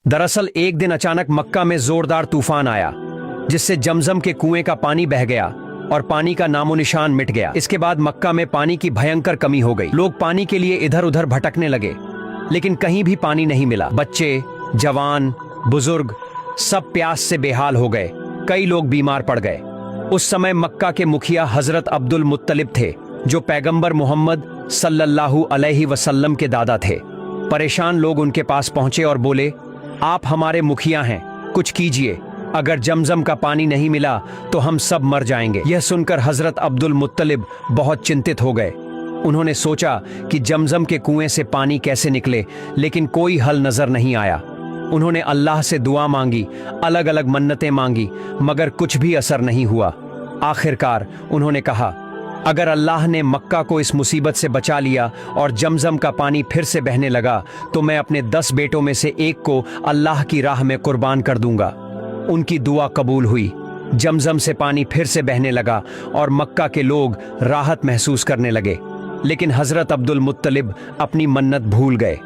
दरअसल एक दिन अचानक मक्का में जोरदार तूफान आया, जिससे जमजम के कुएं का पानी बह गया और पानी का नामो निशान मिट गया। इसके बाद मक्का में पानी की भयंकर कमी हो गई। लोग पानी के लिए इधर उधर भटकने लगे, लेकिन कहीं भी पानी नहीं मिला। बच्चे, जवान, बुजुर्ग सब प्यास से बेहाल हो गए। कई लोग बीमार पड़ गए। उस समय मक्का के मुखिया हजरत अब्दुल मुत्तलिब थे, जो पैगंबर मोहम्मद सल्लल्लाहु अलैहि वसल्लम के दादा थे। परेशान लोग उनके पास पहुंचे और बोले, आप हमारे मुखिया हैं, कुछ कीजिए। अगर जमजम का पानी नहीं मिला तो हम सब मर जाएंगे। यह सुनकर हजरत अब्दुल मुत्तलिब बहुत चिंतित हो गए। उन्होंने सोचा कि जमजम के कुएं से पानी कैसे निकले, लेकिन कोई हल नजर नहीं आया। उन्होंने अल्लाह से दुआ मांगी, अलग अलग मन्नतें मांगी, मगर कुछ भी असर नहीं हुआ। आखिरकार उन्होंने कहा, अगर अल्लाह ने मक्का को इस मुसीबत से बचा लिया और जमजम का पानी फिर से बहने लगा, तो मैं अपने 10 बेटों में से एक को अल्लाह की राह में कुर्बान कर दूंगा। उनकी दुआ कबूल हुई। जमजम से पानी फिर से बहने लगा और मक्का के लोग राहत महसूस करने लगे। लेकिन हजरत अब्दुल मुत्तलिब अपनी मन्नत भूल गए।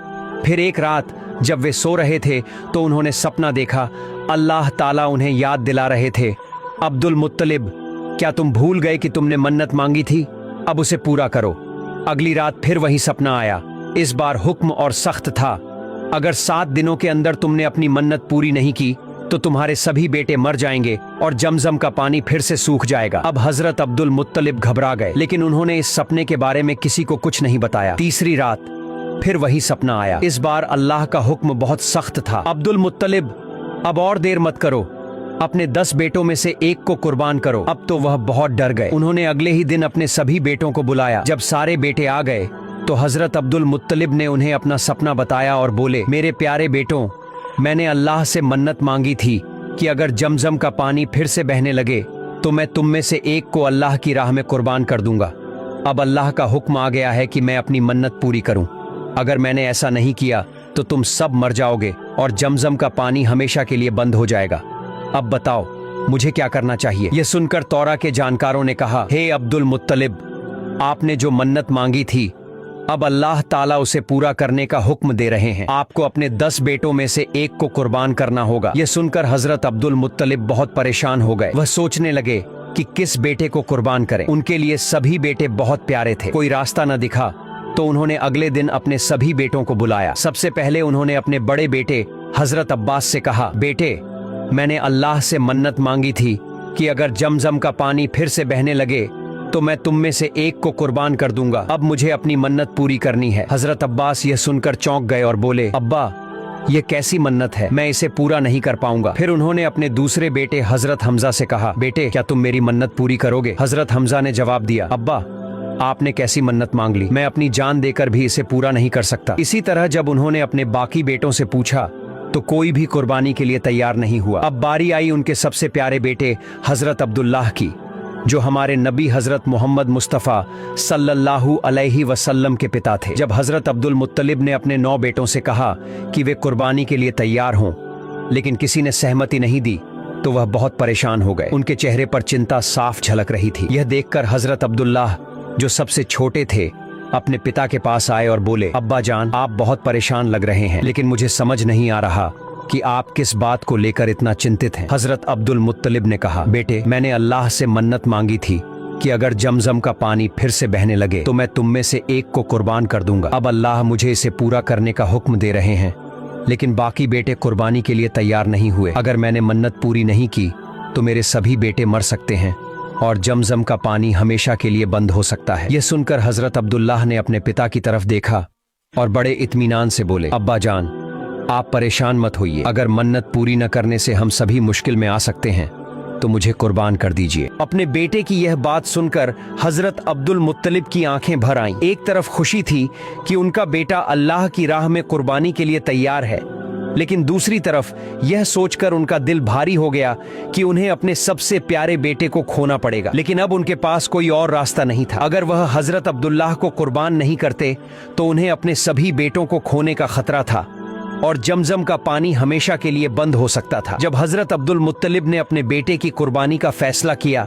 फिर एक रात जब वे सो रहे थे तो उन्होंने सपना देखा। अल्लाह ताला उन्हें याद दिला रहे थे, अब्दुल मुत्तलिब, क्या तुम भूल गए कि तुमने मन्नत मांगी थी? अब उसे पूरा करो। अगली रात फिर वही सपना आया। इस बार हुक्म और सख्त था, अगर 7 दिनों के अंदर तुमने अपनी मन्नत पूरी नहीं की तो तुम्हारे सभी बेटे मर जाएंगे और जमजम का पानी फिर से सूख जाएगा। अब हजरत अब्दुल मुत्तलिब घबरा गए, लेकिन उन्होंने इस सपने के बारे में किसी को कुछ नहीं बताया। तीसरी रात फिर वही सपना आया। इस बार अल्लाह का हुक्म बहुत सख्त था, अब्दुल मुत्तलिब, अब और देर मत करो, अपने 10 बेटों में से एक को कुर्बान करो। अब तो वह बहुत डर गए। उन्होंने अगले ही दिन अपने सभी बेटों को बुलाया। जब सारे बेटे आ गए तो हजरत अब्दुल मुत्तलिब ने उन्हें अपना सपना बताया और बोले, मेरे प्यारे बेटों, मैंने अल्लाह से मन्नत मांगी थी कि अगर जमजम का पानी फिर से बहने लगे तो मैं तुम में से एक को अल्लाह की राह में कुर्बान कर दूंगा। अब अल्लाह का हुक्म आ गया है कि मैं अपनी मन्नत पूरी करूं। अगर मैंने ऐसा नहीं किया तो तुम सब मर जाओगे और जमजम का पानी हमेशा के लिए बंद हो जाएगा। अब बताओ मुझे क्या करना चाहिए? यह सुनकर तौरा के जानकारों ने कहा, हे अब्दुल मुत्तलिब, आपने जो मन्नत मांगी थी अब अल्लाह ताला उसे पूरा करने का हुक्म दे रहे हैं। आपको अपने 10 बेटों में से एक को कुर्बान करना होगा। यह सुनकर हजरत अब्दुल मुत्तलिब बहुत परेशान हो गए। वह सोचने लगे कि किस बेटे को कुर्बान करें। उनके लिए सभी बेटे बहुत प्यारे थे। कोई रास्ता न दिखा तो उन्होंने अगले दिन अपने सभी बेटों को बुलाया। सबसे पहले उन्होंने अपने बड़े बेटे हजरत अब्बास से कहा, बेटे, मैंने अल्लाह से मन्नत मांगी थी कि अगर जमजम का पानी फिर से बहने लगे तो मैं तुम में से एक को कुर्बान कर दूंगा। अब मुझे अपनी मन्नत पूरी करनी है। हजरत अब्बास यह सुनकर चौंक गए और बोले, अब्बा, ये कैसी मन्नत है, मैं इसे पूरा नहीं कर पाऊंगा। फिर उन्होंने अपने दूसरे बेटे हजरत हमजा से कहा, बेटे, क्या तुम मेरी मन्नत पूरी करोगे? हजरत हमजा ने जवाब दिया, अब्बा, आपने कैसी मन्नत मांग ली, मैं अपनी जान देकर भी इसे पूरा नहीं कर सकता। इसी तरह जब उन्होंने अपने बाकी बेटों से पूछा तो कोई भी कुर्बानी के लिए तैयार नहीं हुआ। अब बारी आई उनके सबसे प्यारे बेटे हजरत अब्दुल्लाह की, जो हमारे नबी हजरत मोहम्मद मुस्तफ़ा सल्लल्लाहु अलैहि वसल्लम के पिता थे। जब हजरत अब्दुल मुत्तलिब ने अपने 9 बेटों से कहा कि वे कुर्बानी के लिए तैयार हों, लेकिन किसी ने सहमति नहीं दी, तो वह बहुत परेशान हो गए। उनके चेहरे पर चिंता साफ झलक रही थी। यह देखकर हजरत अब्दुल्लाह, जो सबसे छोटे थे, अपने पिता के पास आए और बोले, अब्बा जान, आप बहुत परेशान लग रहे हैं, लेकिन मुझे समझ नहीं आ रहा कि आप किस बात को लेकर इतना चिंतित हैं। हजरत अब्दुल मुत्तलिब ने कहा, बेटे, मैंने अल्लाह से मन्नत मांगी थी कि अगर जमजम का पानी फिर से बहने लगे तो मैं तुम में से एक को कुर्बान कर दूंगा। अब अल्लाह मुझे इसे पूरा करने का हुक्म दे रहे हैं, लेकिन बाकी बेटे कुर्बानी के लिए तैयार नहीं हुए। अगर मैंने मन्नत पूरी नहीं की तो मेरे सभी बेटे मर सकते हैं और जमजम का पानी हमेशा के लिए बंद हो सकता है। यह सुनकर हजरत अब्दुल्लाह ने अपने पिता की तरफ देखा और बड़े इत्मीनान से बोले, अब्बा जान, आप परेशान मत होइए। अगर मन्नत पूरी न करने से हम सभी मुश्किल में आ सकते हैं तो मुझे कुर्बान कर दीजिए। अपने बेटे की यह बात सुनकर हजरत अब्दुल मुत्तलिब की आंखें भर आईं। एक तरफ खुशी थी कि उनका बेटा अल्लाह की राह में कुर्बानी के लिए तैयार है, लेकिन दूसरी तरफ यह सोचकर उनका दिल भारी हो गया कि उन्हें अपने सबसे प्यारे बेटे को खोना पड़ेगा। लेकिन अब उनके पास कोई और रास्ता नहीं था। अगर वह हजरत अब्दुल्लाह को कुर्बान नहीं करते तो उन्हें अपने सभी बेटों को खोने का खतरा था और जमजम का पानी हमेशा के लिए बंद हो सकता था। जब हजरत अब्दुल मुत्तलिब ने अपने बेटे की कुर्बानी का फैसला किया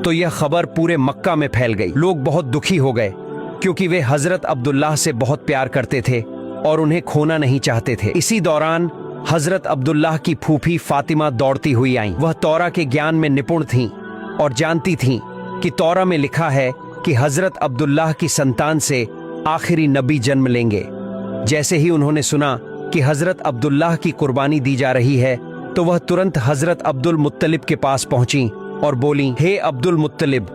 तो यह खबर पूरे मक्का में फैल गई। लोग बहुत दुखी हो गए क्योंकि वे हजरत अब्दुल्लाह से बहुत प्यार करते थे और उन्हें खोना नहीं चाहते थे। इसी दौरान हजरत अब्दुल्लाह की फूफी फातिमा दौड़ती हुई आई। वह तौरा के ज्ञान में निपुण थीं और जानती थीं कि तौरा में लिखा है कि हजरत अब्दुल्लाह की संतान से आखिरी नबी जन्म लेंगे। जैसे ही उन्होंने सुना कि हजरत अब्दुल्लाह की कुर्बानी दी जा रही है तो वह तुरंत हजरत अब्दुल मुत्तलिब के पास पहुंची और बोली, हे अब्दुल मुत्तलिब,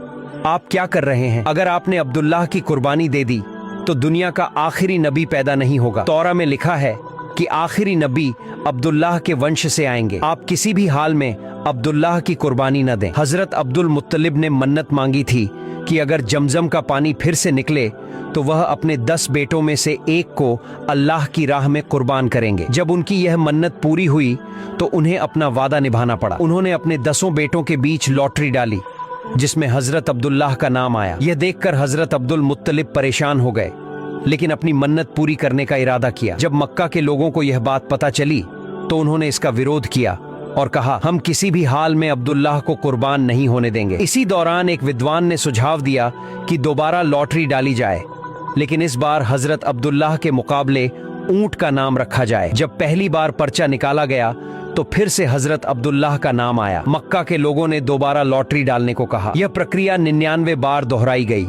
आप क्या कर रहे हैं? अगर आपने अब्दुल्लाह की कुर्बानी दे दी तो दुनिया का आखिरी नबी पैदा नहीं होगा। तौरा में लिखा है कि आखिरी नबी अब्दुल्लाह के वंश से आएंगे। आप किसी भी हाल में अब्दुल्लाह की कुर्बानी न दें। हजरत अब्दुल मुत्तलिब ने मन्नत मांगी थी कि अगर जमजम का पानी फिर से निकले तो वह अपने 10 बेटों में से एक को अल्लाह की राह में कुर्बान करेंगे। जब उनकी यह मन्नत पूरी हुई तो उन्हें अपना वादा निभाना पड़ा। उन्होंने अपने 10 बेटों के बीच लॉटरी डाली जिसमें हजरत अब्दुल्लाह का नाम आया। यह देखकर हजरत अब्दुल मुत्तलिब परेशान हो गए, लेकिन अपनी मन्नत पूरी करने का इरादा किया। जब मक्का के लोगों को यह बात पता चली तो उन्होंने इसका विरोध किया और कहा, हम किसी भी हाल में अब्दुल्लाह को कुर्बान नहीं होने देंगे। इसी दौरान एक विद्वान ने सुझाव दिया कि दोबारा लॉटरी डाली जाए, लेकिन इस बार हजरत अब्दुल्लाह के मुकाबले ऊंट का नाम रखा जाए। जब पहली बार पर्चा निकाला गया तो फिर से हजरत अब्दुल्लाह का नाम आया। मक्का के लोगों ने दोबारा लॉटरी डालने को कहा। यह प्रक्रिया 99 बार दोहराई गई,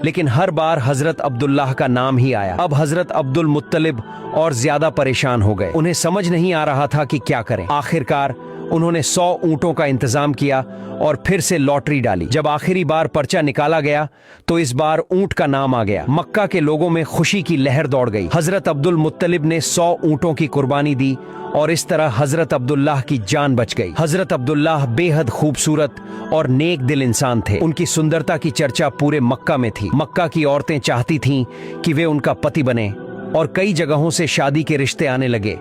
लेकिन हर बार हजरत अब्दुल्लाह का नाम ही आया। अब हजरत अब्दुल मुत्तलिब और ज्यादा परेशान हो गए। उन्हें समझ नहीं आ रहा था कि क्या करें। आखिरकार उन्होंने 100 ऊंटों का इंतजाम किया और फिर से लॉटरी डाली। जब आखिरी बार पर्चा निकाला गया तो इस बार ऊंट का नाम आ गया। मक्का के लोगों में खुशी की लहर दौड़ गई। हजरत अब्दुल मुत्तलिब ने 100 ऊंटों की कुर्बानी दी और इस तरह हजरत अब्दुल्लाह की जान बच गई। हजरत अब्दुल्लाह बेहद खूबसूरत और नेक दिल इंसान थे। उनकी सुंदरता की चर्चा पूरे मक्का में थी। मक्का की औरतें चाहती थीं कि वे उनका पति बने और कई जगहों से शादी के रिश्ते आने लगे,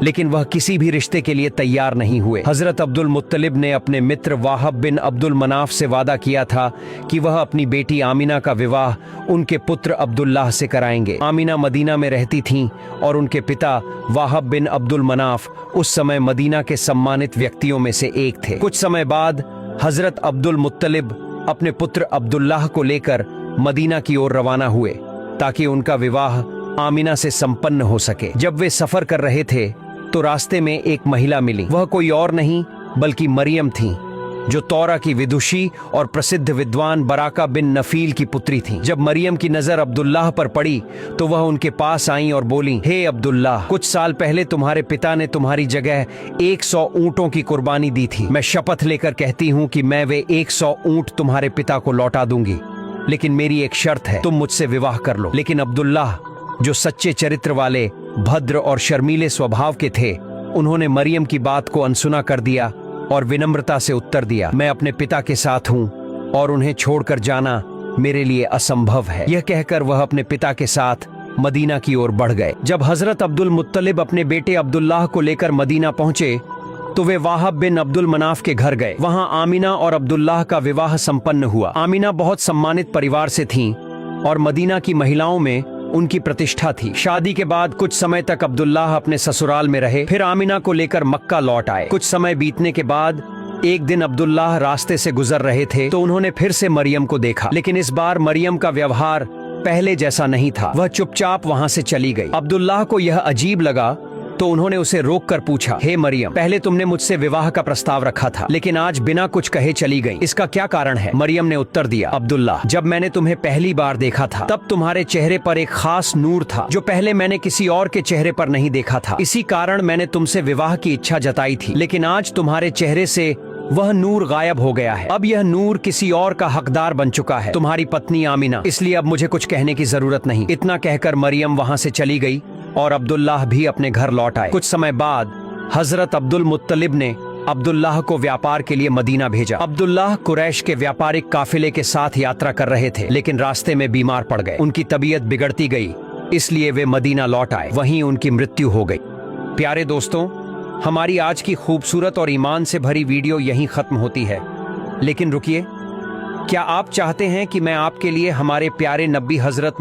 लेकिन वह किसी भी रिश्ते के लिए तैयार नहीं हुए। हजरत अब्दुल मुत्तलिब ने अपने मित्र वाहब बिन अब्दुल मनाफ से वादा किया था कि वह अपनी बेटी आमिना का विवाह उनके पुत्र अब्दुल्लाह से कराएंगे। आमिना मदीना में रहती थीं और उनके पिता वाहब बिन अब्दुल मनाफ उस समय मदीना के सम्मानित व्यक्तियों में से एक थे। कुछ समय बाद हजरत अब्दुल मुत्तलिब अपने पुत्र अब्दुल्लाह को लेकर मदीना की ओर रवाना हुए ताकि उनका विवाह आमिना से संपन्न हो सके। जब वे सफर कर रहे थे तो रास्ते में एक महिला मिली। वह कोई और नहीं बल्कि मरियम थीं, जो तौरा की विदुषी और प्रसिद्ध विद्वान बराका बिन नफील की पुत्री थीं। जब मरियम की नजर अब्दुल्लाह पर पड़ी तो वह उनके पास आईं और बोली, हे अब्दुल्लाह, कुछ साल पहले तुम्हारे पिता ने तुम्हारी जगह 100 ऊंटों की कुर्बानी दी थी। मैं शपथ लेकर कहती हूँ कि मैं वे 100 ऊंट तुम्हारे पिता को लौटा दूंगी, लेकिन मेरी एक शर्त है, तुम मुझसे विवाह कर लो। लेकिन अब्दुल्लाह, जो सच्चे चरित्र वाले, भद्र और शर्मीले स्वभाव के थे, उन्होंने मरियम की बात को अनसुना कर दिया और विनम्रता से उत्तर दिया, मैं अपने पिता के साथ हूँ और उन्हें छोड़कर जाना मेरे लिए असंभव है। यह कहकर वह अपने पिता के साथ मदीना की ओर बढ़ गए। जब हजरत अब्दुल मुत्तलिब अपने बेटे अब्दुल्लाह को लेकर मदीना पहुंचे तो वे वाहब बिन अब्दुल मनाफ के घर गए। वहां आमिना और अब्दुल्लाह का विवाह संपन्न हुआ। आमिना बहुत सम्मानित परिवार से थीं और मदीना की महिलाओं में उनकी प्रतिष्ठा थी। शादी के बाद कुछ समय तक अब्दुल्लाह अपने ससुराल में रहे, फिर आमिना को लेकर मक्का लौट आए। कुछ समय बीतने के बाद एक दिन अब्दुल्लाह रास्ते से गुजर रहे थे तो उन्होंने फिर से मरियम को देखा, लेकिन इस बार मरियम का व्यवहार पहले जैसा नहीं था। वह चुपचाप वहां से चली गई। अब्दुल्लाह को यह अजीब लगा तो उन्होंने उसे रोककर पूछा, हे मरियम, पहले तुमने मुझसे विवाह का प्रस्ताव रखा था, लेकिन आज बिना कुछ कहे चली गई, इसका क्या कारण है? मरियम ने उत्तर दिया, अब्दुल्लाह, जब मैंने तुम्हें पहली बार देखा था तब तुम्हारे चेहरे पर एक खास नूर था जो पहले मैंने किसी और के चेहरे पर नहीं देखा था। इसी कारण मैंने तुमसे विवाह की इच्छा जताई थी, लेकिन आज तुम्हारे चेहरे से वह नूर गायब हो गया है। अब यह नूर किसी और का हकदार बन चुका है, तुम्हारी पत्नी आमिना, इसलिए अब मुझे कुछ कहने की जरूरत नहीं। इतना कहकर मरियम वहां से चली गई और अब्दुल्लाह भी अपने घर लौट आए। कुछ समय बाद हजरत अब्दुल मुत्तलिब ने अब्दुल्लाह को व्यापार के लिए मदीना भेजा। अब्दुल्लाह कुरैश के व्यापारिक काफिले के साथ यात्रा कर रहे थे, लेकिन रास्ते में बीमार पड़ गए। उनकी तबीयत बिगड़ती गई, इसलिए वे मदीना लौट आए। वहीं उनकी मृत्यु हो गई। प्यारे दोस्तों, हमारी आज की खूबसूरत और ईमान से भरी वीडियो यहीं खत्म होती है, लेकिन रुकिए, क्या आप चाहते हैं कि मैं आपके लिए हमारे प्यारे नबी हजरत